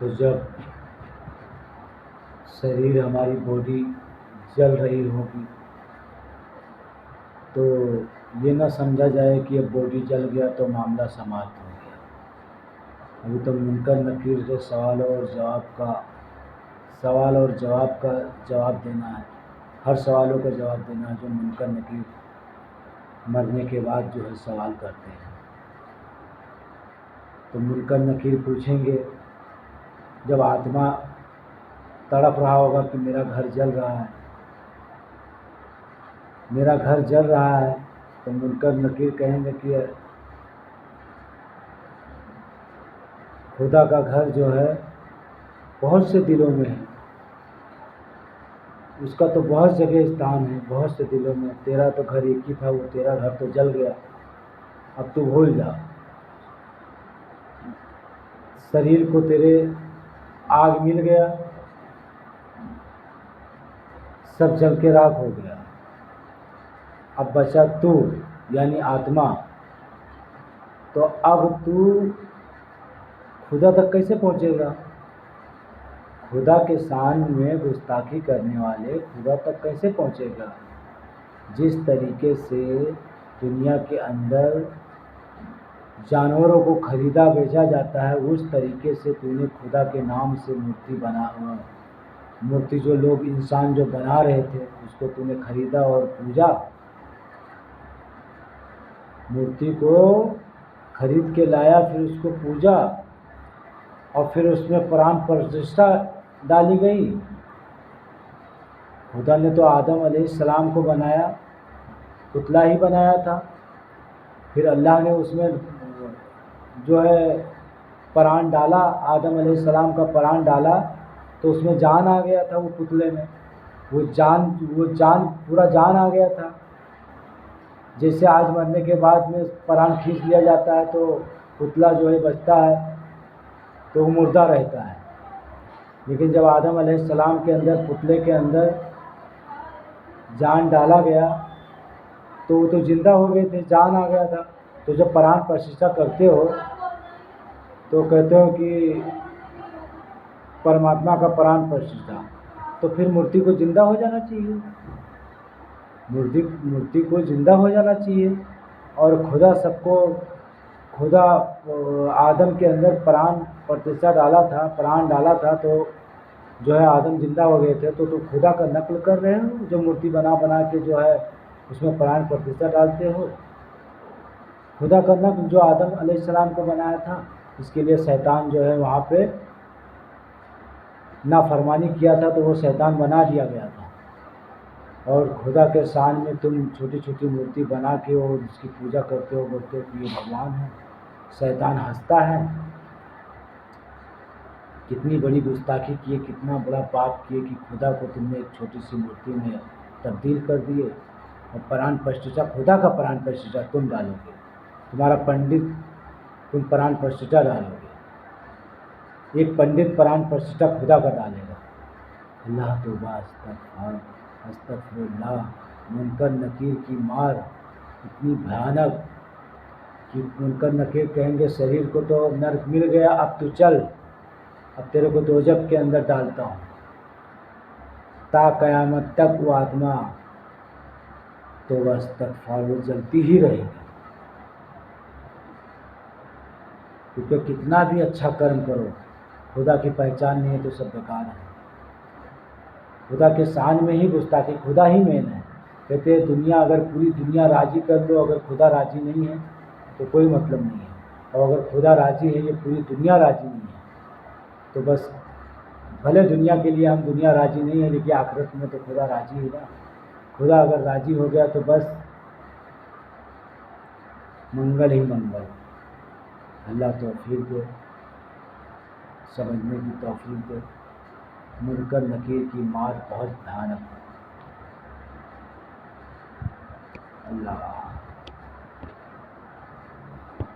تو جب شریر ہماری باڈی جل رہی ہوگی تو یہ نہ سمجھا جائے کہ اب باڈی جل گیا تو معاملہ سماپت ہو گیا۔ ابھی تو منکر نکیر کے سوال اور جواب کا جواب دینا ہے، ہر سوالوں کا جواب دینا ہے جو منکر نکیر مرنے کے بعد جو ہے سوال کرتے ہیں۔ تو منکر نکیر پوچھیں گے جب آتما تڑپ رہا ہوگا کہ میرا گھر جل رہا ہے، میرا گھر جل رہا ہے، تو منکر نکیر کہیں گے کہ خدا کا گھر جو ہے بہت سے دلوں میں ہے، اس کا تو بہت جگہ استعان ہے، بہت سے دلوں میں، تیرا تو گھر ایک ہی تھا، وہ تیرا گھر تو جل گیا، اب تو بھول جا، شریر کو تیرے آگ مل گیا، سب جل کے راکھ ہو گیا، اب بچا تو یعنی آتما، تو اب تو خدا تک کیسے پہنچے گا؟ خدا کے شان میں گستاخی کرنے والے خدا تک کیسے پہنچے گا؟ جس طریقے سے دنیا کے اندر جانوروں کو خریدا بیچا جاتا ہے، اس طریقے سے تو نے خدا کے نام سے مورتی جو لوگ انسان جو بنا رہے تھے اس کو تو نے خریدا اور پوجا، مورتی کو خرید کے لایا، پھر اس کو پوجا اور پھر اس میں پران پرتشٹھا ڈالی گئی۔ خدا نے تو آدم علیہ السلام کو بنایا، پتلا ہی بنایا تھا، پھر اللہ نے اس میں جو ہے پران ڈالا، آدم علیہ السلام کا پران ڈالا تو اس میں جان آ گیا تھا، وہ پتلے میں وہ جان پورا جان آ گیا تھا۔ جیسے آج مرنے کے بعد میں پران کھینچ لیا جاتا ہے تو پتلا جو ہے بچتا ہے تو وہ مردہ رہتا ہے، لیکن جب آدم علیہ السلام کے اندر پتلے کے اندر جان ڈالا گیا تو وہ تو زندہ ہو گئے تھے، جان آ گیا تھا۔ تو جب پران پرتشٹھا کرتے ہو تو کہتے ہو کہ پرماتما کا پران پرتشٹھا، تو پھر مورتی کو زندہ ہو جانا چاہیے، مورتی کو زندہ ہو جانا چاہیے، اور خدا آدم کے اندر پران پرتشٹھا پران ڈالا تھا تو جو ہے آدم زندہ ہو گئے تھے، تو خدا کا نقل کر رہے ہو جو مورتی بنا کے جو ہے اس میں پران پرتشٹھا ڈالتے ہو۔ خدا کا نقل جو آدم علیہ السلام کو بنایا تھا، اس کے لیے شیطان جو ہے وہاں پہ نافرمانی کیا تھا تو وہ شیطان بنا دیا گیا تھا، اور خدا کے شان میں تم چھوٹی چھوٹی مورتی بنا کے اور اس کی پوجا کرتے ہو، بولتے ہو کہ یہ بھگوان ہے، شیطان ہنستا ہے۔ کتنی بڑی گستاخی کیے، کتنا بڑا پاپ کیے کہ خدا کو تم نے ایک چھوٹی سی مورتی میں تبدیل کر دیے، اور پران پرتشٹھا خدا کا پران پرتشٹھا تم ڈالو گے، تمہارا پنڈت تم پران پرتشٹھا ڈالو گے، ایک پنڈت پران پرتشٹھا خدا کا ڈالے گا۔ اللہ توبہ استغفر اللہ۔ منکر نکیر کی مار اتنی بھیانک کہ منکر نکیر کہیں گے شریر کو تو نرک مل گیا، اب تو چل، اب تیرے کو دوزخ کے اندر ڈالتا ہوں، تا قیامت تک وہ آتما توبہ استغفار وہ جلتی ہی رہے گی، کیونکہ کتنا بھی اچھا کرم کرو خدا کی پہچان نہیں ہے تو سب بیکار ہے۔ خدا کے شان میں ہی گستاخی، خدا ہی مین ہے، کہتے ہیں دنیا اگر پوری دنیا راضی کر لو، اگر خدا راضی نہیں ہے تو کوئی مطلب نہیں ہے، اور اگر خدا راضی ہے یہ پوری دنیا راضی نہیں ہے تو بس بھلے دنیا کے لیے ہم دنیا راضی نہیں ہے لیکن آخرت میں تو خدا راضی ہے نا۔ خدا اگر راضی ہو گیا تو بس منگل ہی منگل۔ اللہ توفیق دے، سمجھنے کی توفیق دے۔ منکر نکیر کی مار بہت بھیانک ہے۔ اللہ